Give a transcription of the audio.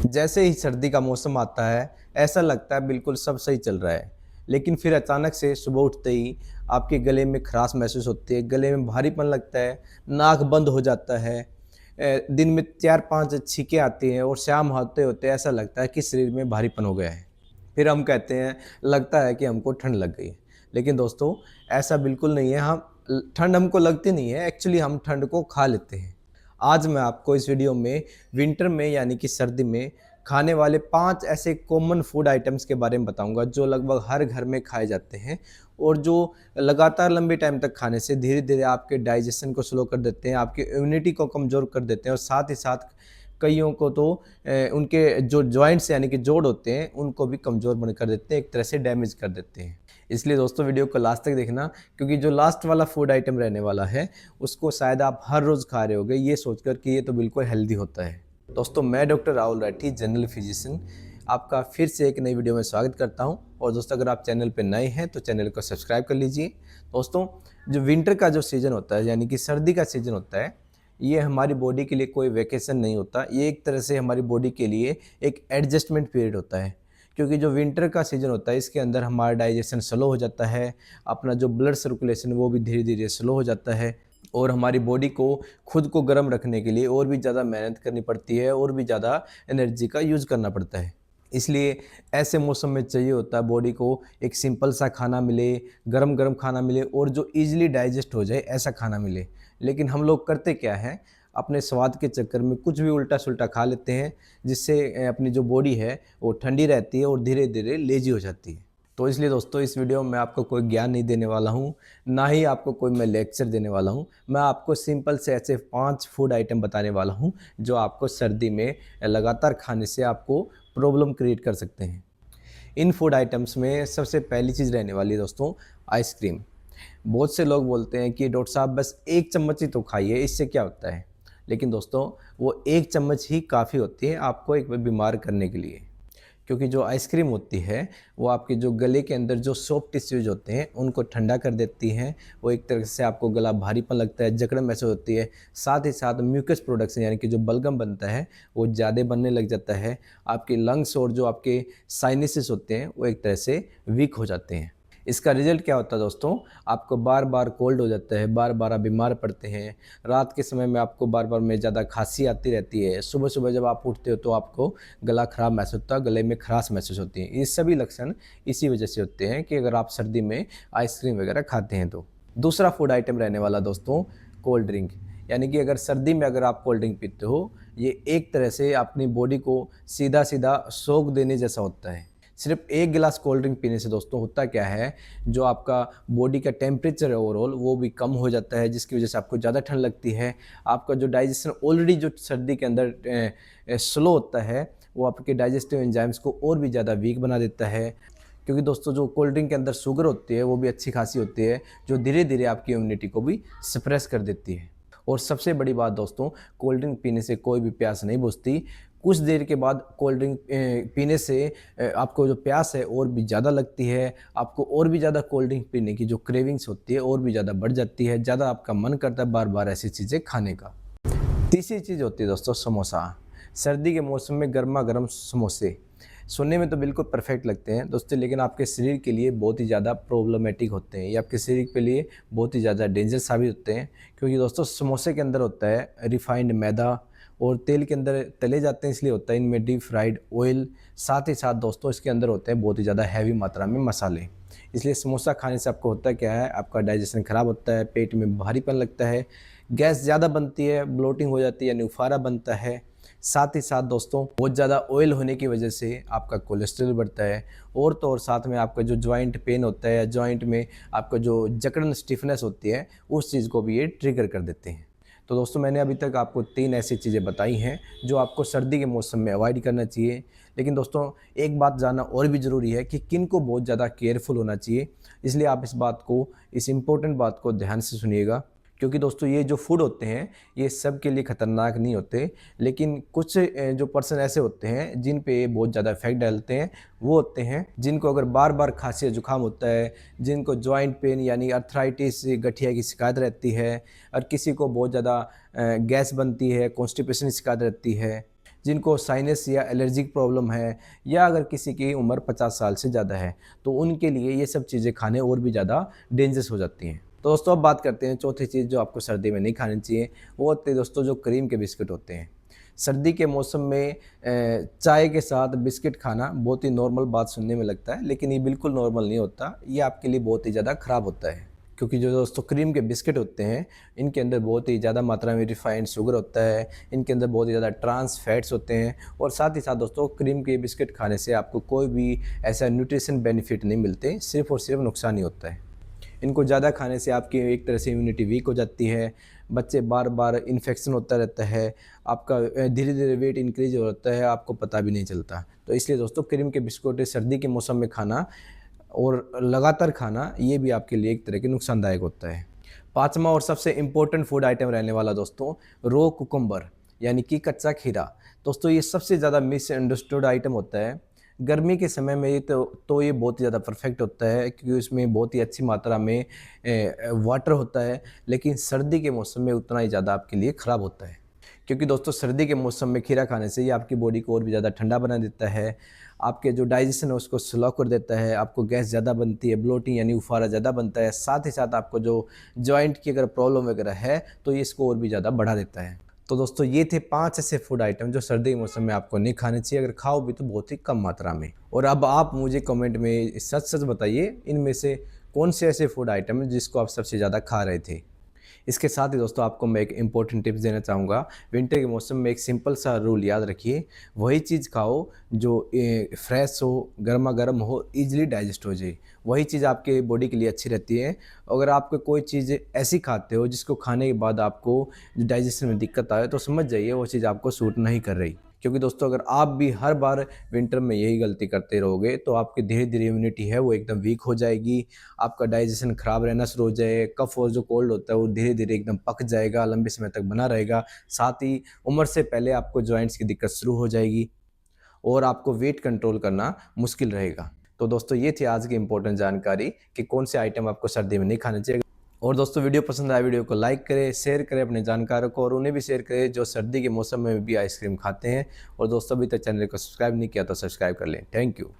जैसे ही सर्दी का मौसम आता है, ऐसा लगता है बिल्कुल सब सही चल रहा है। लेकिन फिर अचानक से सुबह उठते ही आपके गले में खराश महसूस होती है, गले में भारीपन लगता है, नाक बंद हो जाता है। दिन में 4-5 छींकें आती हैं और शाम होते-होते ऐसा लगता है कि शरीर में भारीपन हो गया है। फिर हम कहते हैं, लगता है कि हमको ठंड लग गई है। लेकिन दोस्तों, ऐसा बिल्कुल नहीं है। हम ठंड हमको लगती नहीं है, एक्चुअली हम ठंड को खा लेते हैं। आज मैं आपको इस वीडियो में विंटर में यानी कि सर्दी में खाने वाले 5 ऐसे कॉमन फूड आइटम्स के बारे में बताऊंगा जो लगभग हर घर में खाए जाते हैं और जो लगातार लंबे टाइम तक खाने से धीरे-धीरे आपके डाइजेशन को स्लो कर देते हैं, आपकी इम्यूनिटी को कमज़ोर कर देते हैं और साथ ही साथ कइयों को तो उनके जो जॉइंट्स यानी कि जोड़ होते हैं, उनको भी कमज़ोर बन कर देते हैं, एक तरह से डैमेज कर देते हैं। इसलिए दोस्तों वीडियो को लास्ट तक देखना, क्योंकि जो लास्ट वाला फूड आइटम रहने वाला है, उसको शायद आप हर रोज़ खा रहे होंगे ये सोचकर कि ये तो बिल्कुल हेल्दी होता है। दोस्तों, मैं doctor Rahul Rathi, general physician, आपका फिर से एक नई वीडियो में स्वागत करता हूं। और दोस्तों, अगर आप चैनल पर नए हैं तो चैनल को सब्सक्राइब कर लीजिए। दोस्तों, जो विंटर का जो सीज़न होता है यानी कि सर्दी का सीज़न होता है, ये हमारी बॉडी के लिए कोई वैकेशन नहीं होता। ये एक तरह से हमारी बॉडी के लिए एक एडजस्टमेंट पीरियड होता है। क्योंकि जो विंटर का सीज़न होता है, इसके अंदर हमारा डाइजेशन स्लो हो जाता है, अपना जो ब्लड सर्कुलेशन वो भी धीरे-धीरे स्लो हो जाता है और हमारी बॉडी को खुद को गर्म रखने के लिए और भी ज़्यादा मेहनत करनी पड़ती है और भी ज़्यादा एनर्जी का यूज़ करना पड़ता है। इसलिए ऐसे मौसम में चाहिए होता है बॉडी को एक सिंपल सा खाना मिले, गरम-गरम खाना मिले और जो ईज़िली डाइजेस्ट हो जाए ऐसा खाना मिले। लेकिन हम लोग करते क्या हैं, अपने स्वाद के चक्कर में कुछ भी उल्टा-सुल्टा खा लेते हैं, जिससे अपनी जो बॉडी है वो ठंडी रहती है और धीरे-धीरे लेज़ी हो जाती है। तो इसलिए दोस्तों, इस वीडियो में मैं आपको कोई ज्ञान नहीं देने वाला हूँ, ना ही आपको कोई मैं लेक्चर देने वाला हूँ। मैं आपको सिंपल से ऐसे 5 फूड आइटम बताने वाला हूँ, जो आपको सर्दी में लगातार खाने से आपको प्रॉब्लम क्रिएट कर सकते हैं। इन फूड आइटम्स में सबसे पहली चीज़ रहने वाली है दोस्तों, आइसक्रीम। बहुत से लोग बोलते हैं कि डॉक्टर साहब बस 1 चम्मच ही तो खाइए, इससे क्या होता है? लेकिन दोस्तों, वो 1 चम्मच ही काफ़ी होती है आपको एक बार बीमार करने के लिए। क्योंकि जो आइसक्रीम होती है, वो आपके जो गले के अंदर जो सॉफ्ट टिश्यूज़ होते हैं, उनको ठंडा कर देती हैं। वो एक तरह से आपको गला भारीपन लगता है, जकड़न महसूस होती है। साथ ही साथ म्यूकस प्रोडक्शन यानी कि जो बलगम बनता है, वो ज़्यादा बनने लग जाता है। आपके लंग्स और जो आपके साइनसेस होते हैं, वो एक तरह से वीक हो जाते हैं। इसका रिज़ल्ट क्या होता है दोस्तों, आपको बार-बार कोल्ड हो जाता है, बार-बार आप बीमार पड़ते हैं। रात के समय में आपको बार-बार में ज़्यादा खाँसी आती रहती है। सुबह-सुबह जब आप उठते हो तो आपको गला ख़राब महसूस होता है, गले में खराश महसूस होती है। ये सभी लक्षण इसी वजह से होते हैं कि अगर आप सर्दी में आइसक्रीम वगैरह खाते हैं तो। दूसरा फूड आइटम रहने वाला दोस्तों, कोल्ड ड्रिंक। यानी कि अगर सर्दी में अगर आप कोल्ड ड्रिंक पीते हो, ये एक तरह से अपनी बॉडी को सीधा-सीधा शॉक देने जैसा होता है। सिर्फ 1 गिलास कोल्ड ड्रिंक पीने से दोस्तों होता क्या है, जो आपका बॉडी का टेम्परेचर है ओवरऑल वो भी कम हो जाता है, जिसकी वजह से आपको ज़्यादा ठंड लगती है। आपका जो डाइजेशन ऑलरेडी जो सर्दी के अंदर स्लो होता है, वो आपके डाइजेस्टिव एंजाइम्स को और भी ज़्यादा वीक बना देता है। क्योंकि दोस्तों, जो कोल्ड ड्रिंक के अंदर शुगर होती है, वो भी अच्छी खासी होती है, जो धीरे-धीरे आपकी इम्यूनिटी को भी सप्रेस कर देती है। और सबसे बड़ी बात दोस्तों, कोल्ड ड्रिंक पीने से कोई भी प्यास नहीं बुझती। कुछ देर के बाद कोल्ड ड्रिंक पीने से आपको जो प्यास है और भी ज़्यादा लगती है, आपको और भी ज़्यादा कोल्ड ड्रिंक पीने की जो क्रेविंग्स होती है और भी ज़्यादा बढ़ जाती है, ज़्यादा आपका मन करता है बार-बार ऐसी चीज़ें खाने का। तीसरी चीज़ होती है दोस्तों, समोसा। सर्दी के मौसम में गरमा-गरम समोसे, सुनने में तो बिल्कुल परफेक्ट लगते हैं दोस्तों, लेकिन आपके शरीर के लिए बहुत ही ज़्यादा प्रॉब्लमेटिक होते हैं। ये आपके शरीर के लिए बहुत ही ज़्यादा डेंजर साबित होते हैं, क्योंकि दोस्तों समोसे के अंदर होता है रिफाइंड मैदा और तेल के अंदर तले जाते हैं, इसलिए होता है इनमें डीप फ्राइड ऑयल। साथ ही साथ दोस्तों, इसके अंदर होते हैं बहुत ही ज़्यादा हैवी मात्रा में मसाले। इसलिए समोसा खाने से आपको होता क्या है, आपका डाइजेशन ख़राब होता है, पेट में भारीपन लगता है, गैस ज़्यादा बनती है, ब्लोटिंग हो जाती है यानी उफारा बनता है। साथ ही साथ दोस्तों, बहुत ज़्यादा ऑयल होने की वजह से आपका कोलेस्ट्रॉल बढ़ता है और तो और साथ में आपका जो जॉइंट पेन होता है या जॉइंट में आपका जो जकड़न स्टिफनेस होती है, उस चीज़ को भी ये ट्रिगर कर देते हैं। तो दोस्तों, मैंने अभी तक आपको 3 ऐसी चीज़ें बताई हैं जो आपको सर्दी के मौसम में अवॉइड करना चाहिए। लेकिन दोस्तों, एक बात जानना और भी ज़रूरी है कि किन को बहुत ज़्यादा केयरफुल होना चाहिए। इसलिए आप इस इम्पोर्टेंट बात को ध्यान से सुनिएगा, क्योंकि दोस्तों, ये जो फूड होते हैं, ये सब के लिए ख़तरनाक नहीं होते। लेकिन कुछ जो पर्सन ऐसे होते हैं जिन पे ये बहुत ज़्यादा इफ़ेक्ट डालते हैं, वो होते हैं जिनको अगर बार-बार खाँसी या जुकाम होता है, जिनको जॉइंट पेन यानी अर्थराइटिस गठिया की शिकायत रहती है और किसी को बहुत ज़्यादा गैस बनती है, कॉन्स्टिपेशन की शिकायत रहती है। जिनको साइनस या एलर्जिक प्रॉब्लम है, या अगर किसी की उम्र 50 साल से ज़्यादा है, तो उनके लिए ये सब चीज़ें खाने और भी ज़्यादा डेंजरस हो जाती हैं। तो दोस्तों अब बात करते हैं चौथी चीज़ जो आपको सर्दी में नहीं खानी चाहिए, वो होते हैं दोस्तों जो क्रीम के बिस्किट होते हैं। सर्दी के मौसम में चाय के साथ बिस्किट खाना बहुत ही नॉर्मल बात सुनने में लगता है, लेकिन ये बिल्कुल नॉर्मल नहीं होता। ये आपके लिए बहुत ही ज़्यादा ख़राब होता है, क्योंकि जो दोस्तों क्रीम के बिस्किट होते हैं, इनके अंदर बहुत ही ज़्यादा मात्रा में रिफाइंड शुगर होता है, इनके अंदर बहुत ही ज़्यादा ट्रांस फैट्स होते हैं, और साथ ही साथ दोस्तों क्रीम के बिस्किट खाने से आपको कोई भी ऐसा न्यूट्रिशन बेनिफिट नहीं मिलते, सिर्फ़ और सिर्फ नुकसान ही होता है। इनको ज़्यादा खाने से आपकी एक तरह से इम्यूनिटी वीक हो जाती है, बच्चे बार-बार इन्फेक्शन होता रहता है, आपका धीरे-धीरे वेट इंक्रीज़ हो जाता है, आपको पता भी नहीं चलता। तो इसलिए दोस्तों क्रीम के बिस्कुट सर्दी के मौसम में खाना और लगातार खाना ये भी आपके लिए एक तरह के नुकसानदायक होता है। 5वां और सबसे इम्पोर्टेंट फूड आइटम रहने वाला दोस्तों रॉ कुकुम्बर, यानी कि कच्चा खीरा। दोस्तों ये सबसे ज़्यादा मिसअंडरस्टूड आइटम होता है। गर्मी के समय में ये तो ये बहुत ही ज़्यादा परफेक्ट होता है, क्योंकि उसमें बहुत ही अच्छी मात्रा में वाटर होता है, लेकिन सर्दी के मौसम में उतना ही ज़्यादा आपके लिए ख़राब होता है। क्योंकि दोस्तों सर्दी के मौसम में खीरा खाने से ये आपकी बॉडी को और भी ज़्यादा ठंडा बना देता है, आपके जो डाइजेशन है उसको स्लो कर देता है, आपको गैस ज़्यादा बनती है, ब्लोटिंग यानी उफारा ज़्यादा बनता है, साथ ही साथ आपको जो जॉइंट की अगर प्रॉब्लम वगैरह है तो ये इसको और भी ज़्यादा बढ़ा देता है। तो दोस्तों ये थे 5 ऐसे फूड आइटम जो सर्दी के मौसम में आपको नहीं खाने चाहिए, अगर खाओ भी तो बहुत ही कम मात्रा में। और अब आप मुझे कमेंट में सच-सच बताइए, इनमें से कौन से ऐसे फूड आइटम हैं जिसको आप सबसे ज़्यादा खा रहे थे? इसके साथ ही दोस्तों आपको मैं एक इम्पोर्टेंट टिप्स देना चाहूँगा। विंटर के मौसम में एक सिंपल सा रूल याद रखिए, वही चीज़ खाओ जो फ्रेश हो, गरमा-गरम हो, ईज़िली डाइजेस्ट हो जाए। वही चीज़ आपके बॉडी के लिए अच्छी रहती है। अगर आप कोई चीज़ ऐसी खाते हो जिसको खाने के बाद आपको डाइजेशन में दिक्कत आए, तो समझ जाइए वो चीज़ आपको सूट नहीं कर रही। क्योंकि दोस्तों अगर आप भी हर बार विंटर में यही गलती करते रहोगे, तो आपकी धीरे-धीरे इम्यूनिटी है वो एकदम वीक हो जाएगी, आपका डाइजेशन खराब रहना शुरू हो जाए, कफ और जो कोल्ड होता है वो धीरे-धीरे एकदम पक जाएगा, लंबे समय तक बना रहेगा। साथ ही उम्र से पहले आपको जॉइंट्स की दिक्कत शुरू हो जाएगी और आपको वेट कंट्रोल करना मुश्किल रहेगा। तो दोस्तों ये थी आज की इम्पोर्टेंट जानकारी कि कौन से आइटम आपको सर्दी में नहीं खाने चाहिए। और दोस्तों वीडियो पसंद आया वीडियो को लाइक करें, शेयर करें अपने जानकारों को, और उन्हें भी शेयर करें जो सर्दी के मौसम में भी आइसक्रीम खाते हैं। और दोस्तों अभी तक चैनल को सब्सक्राइब नहीं किया तो सब्सक्राइब कर लें। Thank you.